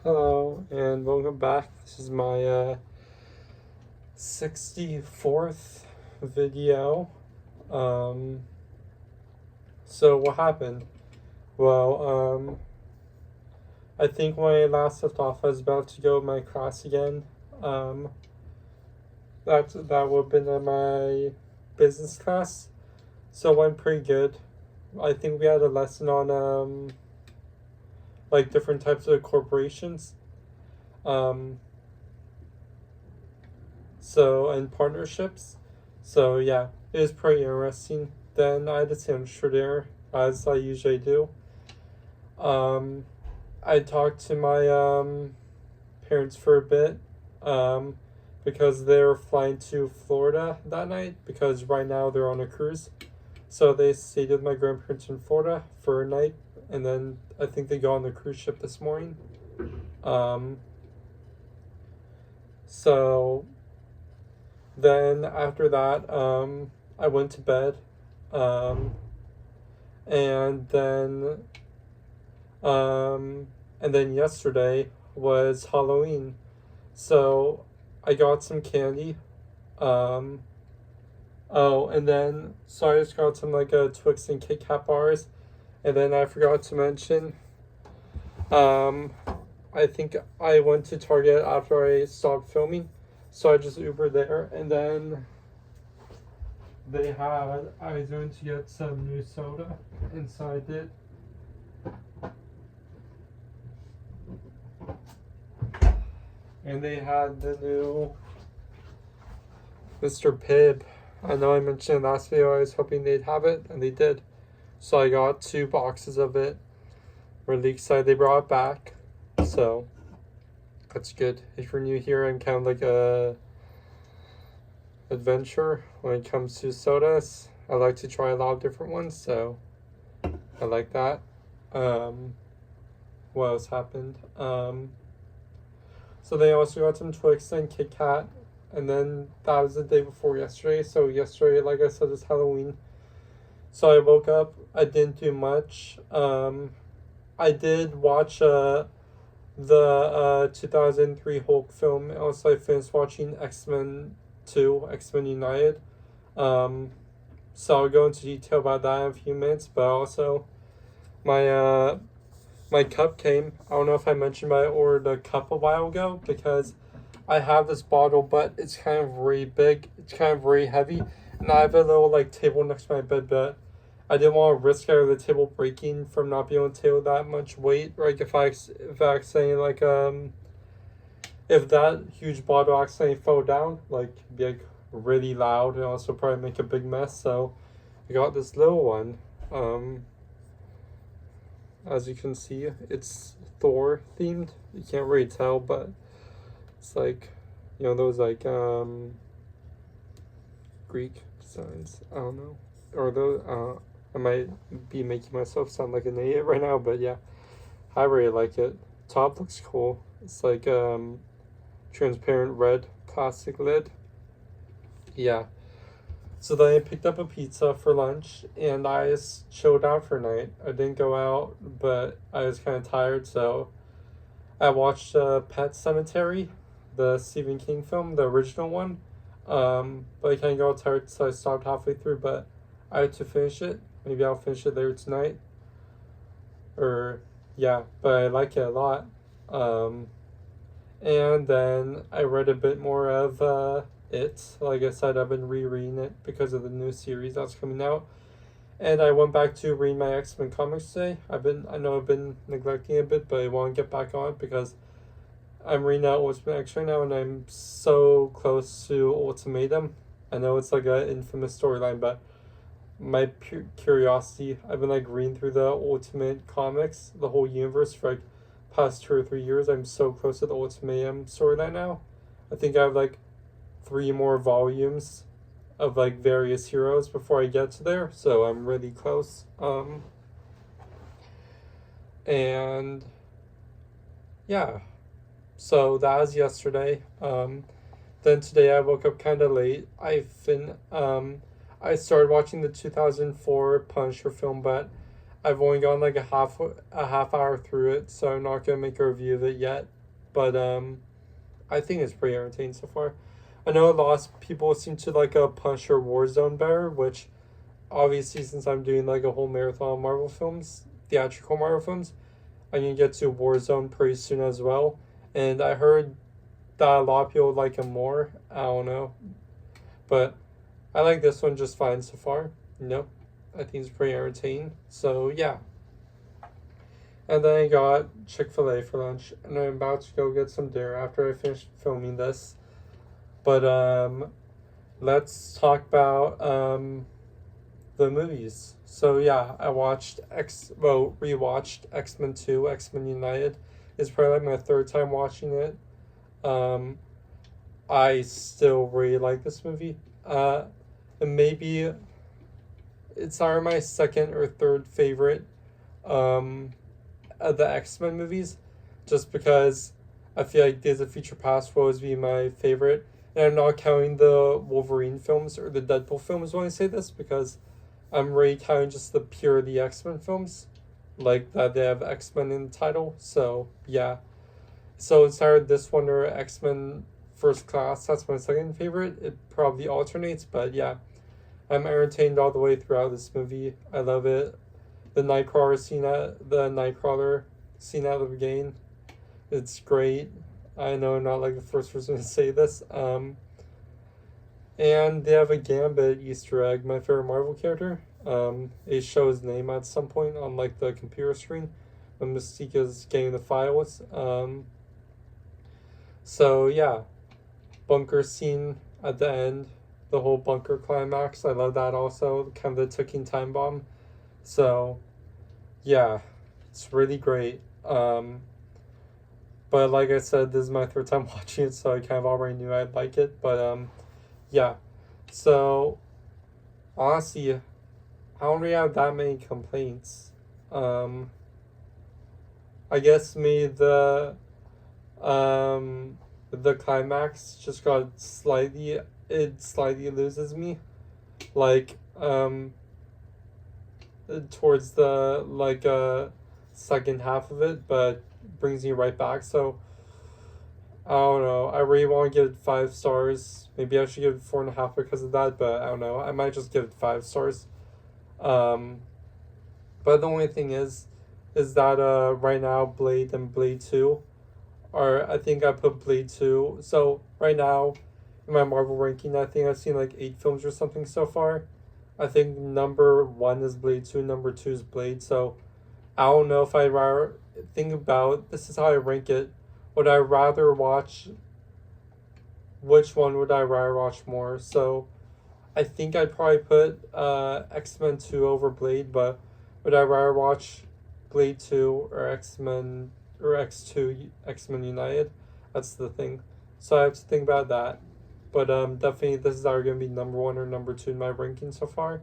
Hello and welcome back. This is my 64th video. Um, so what happened? Well, I think when I last left off, I was about to go to my class again. Um, that would have been in my business class. So it went pretty good. I think we had a lesson on like different types of corporations. Um, and partnerships. So yeah, it was pretty interesting. Then I had a sandwich for dinner, as I usually do. Um, I talked to my parents for a bit um, because they're flying to Florida that night because right now they're on a cruise. So they stayed with my grandparents in Florida for a night, and then I think they go on the cruise ship this morning. Um, so then after that, I went to bed, um, and then um, and then yesterday was Halloween, so I got some candy. Um, oh, and then so I just got some like Twix and Kit Kat bars, and then I forgot to mention. Um, I think I went to Target after I stopped filming, so I just Ubered there, and then I was going to get some new soda, and so I did. And they had the new Mr. Pibb. I know I mentioned last video I was hoping they'd have it, and they did. So I got 2 boxes of it. Really excited they brought it back. So that's good. If you're new here, I'm kind of like a adventure when it comes to sodas. I like to try a lot of different ones, so I like that. What else happened? So they also got some Twix and Kit Kat, and then that was the day before yesterday. So yesterday, like I said, is Halloween. So I woke up. I didn't do much. I did watch the 2003 Hulk film. Also, I finished watching X-Men 2, X-Men United. So I'll go into detail about that in a few minutes. But also, my my cup came. I don't know if I mentioned, but I ordered a cup a while ago because I have this bottle, but it's kind of very big. It's kind of very heavy, and I have a little like table next to my bed, but I didn't want to risk out of the table breaking from not being able to table that much weight. Like if I accidentally if that huge bottle accidentally fell down, like it'd be like really loud and also probably make a big mess. So I got this little one. As you can see, it's Thor themed. You can't really tell, but it's like, those like Greek designs. I don't know, or those. I might be making myself sound like an idiot right now, but yeah, I really like it. Top looks cool. It's like transparent red plastic lid. Yeah. So then I picked up a pizza for lunch, and I just chilled out for a night. I didn't go out, but I was kind of tired, so I watched Pet Cemetery, the Stephen King film, the original one. But I kind of got tired, so I stopped halfway through. But I had to finish it. Maybe I'll finish it later tonight. Or yeah, but I like it a lot. Um, and then I read a bit more of it. Like I said, I've been rereading it because of the new series that's coming out. And I went back to read my X-Men comics today. I know I've been neglecting it a bit, but I want to get back on it because I'm reading out Ultimate X right now, and I'm so close to Ultimatum. I know it's like an infamous storyline, but my pure curiosity, I've been like reading through the Ultimate comics, the whole universe for like past 2 or 3 years. I'm so close to the Ultimatum storyline now. I think I have like 3 more volumes of like various heroes before I get to there, so I'm really close. And yeah, so that was yesterday. Then today I woke up kind of late. I started watching the 2004 Punisher film, but I've only gone like a half hour through it, so I'm not gonna make a review of it yet. But I think it's pretty entertaining so far. I know a lot of people seem to like a Punisher Warzone better, which obviously since I'm doing like a whole marathon of Marvel films, theatrical Marvel films, I'm gonna get to Warzone pretty soon as well. And I heard that a lot of people like him more. I don't know, but I like this one just fine so far. I think it's pretty entertaining. So yeah. And then I got Chick-fil-A for lunch, and I'm about to go get some dinner after I finish filming this. But let's talk about the movies. So yeah, I rewatched X-Men 2, X-Men United. It's probably like my third time watching it. I still really like this movie. And maybe it's either my second or third favorite of the X-Men movies, just because I feel like Days of Future Past will always be my favorite. And I'm not counting the Wolverine films or the Deadpool films when I say this, because I'm really counting just the purely X-Men films, like that they have X-Men in the title. So yeah, so it's either this one or X-Men First Class. That's my second favorite. It probably alternates, but yeah, I'm entertained all the way throughout this movie. I love it. The Nightcrawler scene at the beginning, it's great. I know I'm not like the first person to say this. And they have a Gambit Easter egg, my favorite Marvel character. They show his name at some point on like the computer screen when Mystique is getting the files. So yeah, bunker scene at the end, the whole bunker climax. I love that also, kind of the ticking time bomb. So yeah, it's really great. But like I said, this is my third time watching it, so I kind of already knew I'd like it. But yeah. So honestly, I don't really have that many complaints. I guess maybe the climax just got slightly loses me. Like towards the second half of it, but brings me right back. So I don't know. I really want to give it 5 stars. Maybe I should give it 4.5 because of that, but I don't know. I might just give it 5 stars. But the only thing is that right now Blade and Blade 2 are, I think I put Blade 2. So right now in my Marvel ranking, I think I've seen like 8 films or something so far. I think number 1 is Blade 2, number 2 is Blade. So I don't know if I'd rather think about, this is how I rank it. Would I rather watch, which one would I rather watch more? So I think I'd probably put X-Men 2 over Blade, but would I rather watch Blade 2 or X-Men or X2 X-Men United? That's the thing. So I have to think about that. But definitely this is either going to be number 1 or number 2 in my ranking so far.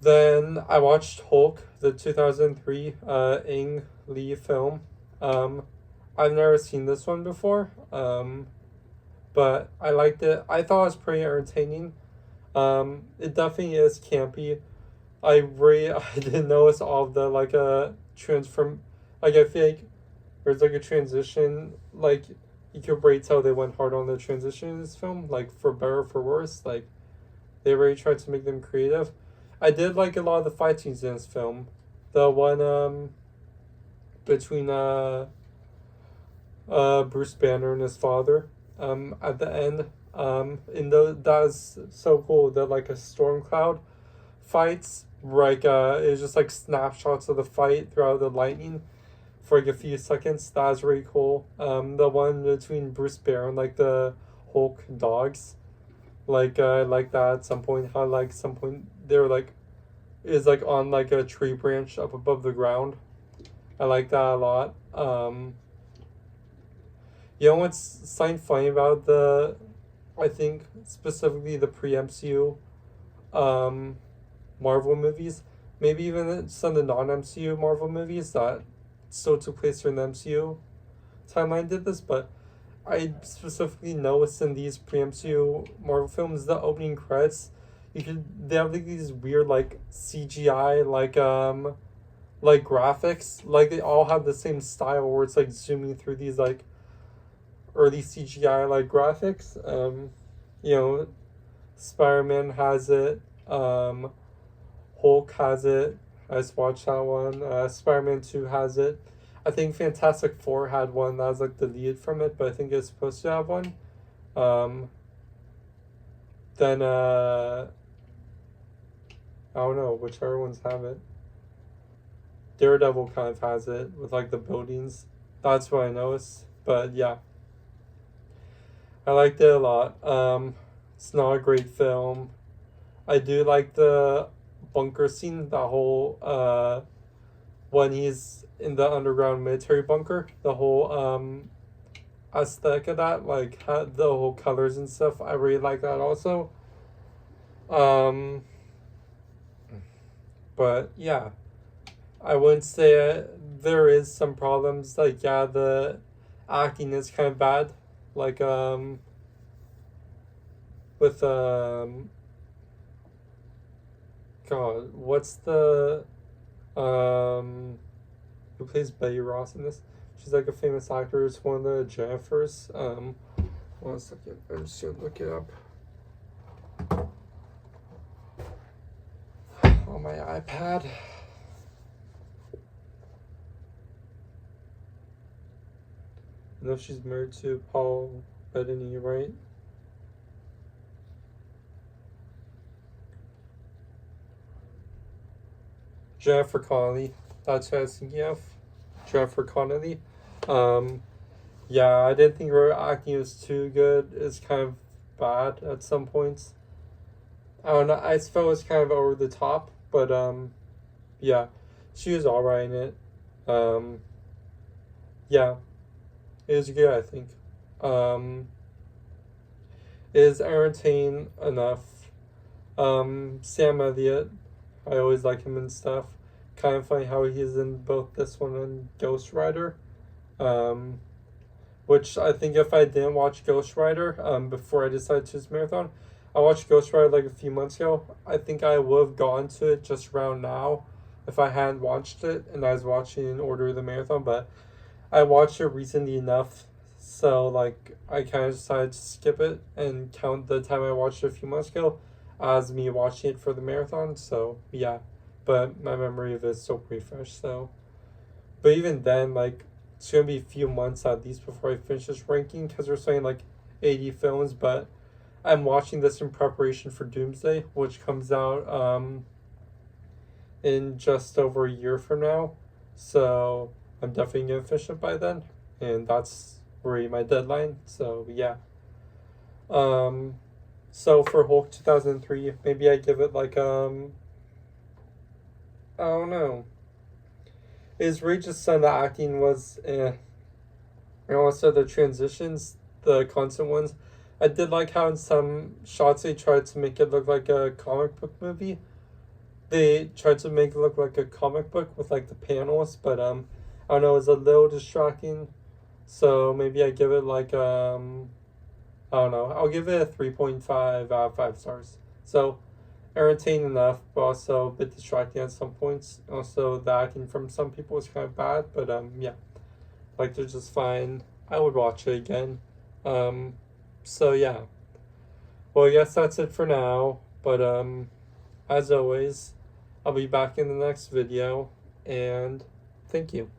Then I watched Hulk, the 2003 Ang Lee film. I've never seen this one before, but I liked it. I thought it was pretty entertaining. It definitely is campy. I didn't notice all of the transform. Like I feel like there's like a transition. Like you could really tell they went hard on the transition in this film. Like for better or for worse. Like they really tried to make them creative. I did like a lot of the fight scenes in this film. The one between Bruce Banner and his father at the end. That was so cool. That like a storm cloud fights, like it was just like snapshots of the fight throughout the lightning for like a few seconds. That was really cool. The one between Bruce Banner and like the Hulk dogs, like that at some point. How like some point they were like is like on like a tree branch up above the ground. I like that a lot. You know what's something funny about I think specifically the pre-MCU Marvel movies, maybe even some of the non-MCU Marvel movies that still took place during the MCU timeline did this, but I specifically noticed in these pre-MCU Marvel films, the opening credits they have like these weird like CGI like graphics, like they all have the same style where it's like zooming through these like early CGI like graphics. You know, Spider-Man has it. Hulk has it. I just watched that one. Spider-Man 2 has it. I think Fantastic Four had one that was like deleted from it, but I think it's supposed to have one. Then I don't know which other ones have it. Daredevil kind of has it with like the buildings. That's what I noticed. But yeah, I liked it a lot. It's not a great film. I do like the bunker scene, the whole when he's in the underground military bunker, the whole aesthetic of that, like the whole colors and stuff. I really like that also. But yeah, I wouldn't say there is some problems. Like yeah, the acting is kind of bad. Like with God, what's the who plays Betty Ross in this? She's like a famous actor. It's one of the Jennifers. 1 second. I'm just gonna look it up on my iPad. I know she's married to Paul Bettany, right? Jennifer Connelly. That's what I was thinking of. Jennifer Connelly. Yeah, I didn't think her acting was too good. It's kind of bad at some points. I don't know. I just felt it was kind of over the top, but yeah, she was alright in it. Yeah, it was good. I think. It is entertaining enough. Sam Elliott, I always like him and stuff. Kind of funny how he's in both this one and Ghost Rider. Which I think if I didn't watch Ghost Rider before I decided to choose marathon, I watched Ghost Rider like a few months ago. I think I would have gone to it just around now if I hadn't watched it and I was watching in order of the marathon, but I watched it recently enough, so like I kind of decided to skip it and count the time I watched it a few months ago as me watching it for the marathon. So yeah, but my memory of it is still pretty fresh. So, but even then, like it's gonna be a few months at least before I finish this ranking because we're saying like 80 films, but I'm watching this in preparation for Doomsday, which comes out in just over a year from now. So I'm definitely gonna finish it by then, and that's really my deadline. So yeah. So for Hulk 2003, maybe I give it like I don't know. Is really just the acting was and also the transitions, the constant ones. I did like how in some shots they tried to make it look like a comic book movie. They tried to make it look like a comic book with like the panels, but I don't know, it was a little distracting. So maybe I give it like I don't know. I'll give it a 3.5 out of 5 stars. So entertaining enough, but also a bit distracting at some points. Also, the acting from some people was kind of bad, but yeah, like they're just fine. I would watch it again. So yeah. Well, I guess that's it for now. But as always, I'll be back in the next video, and thank you.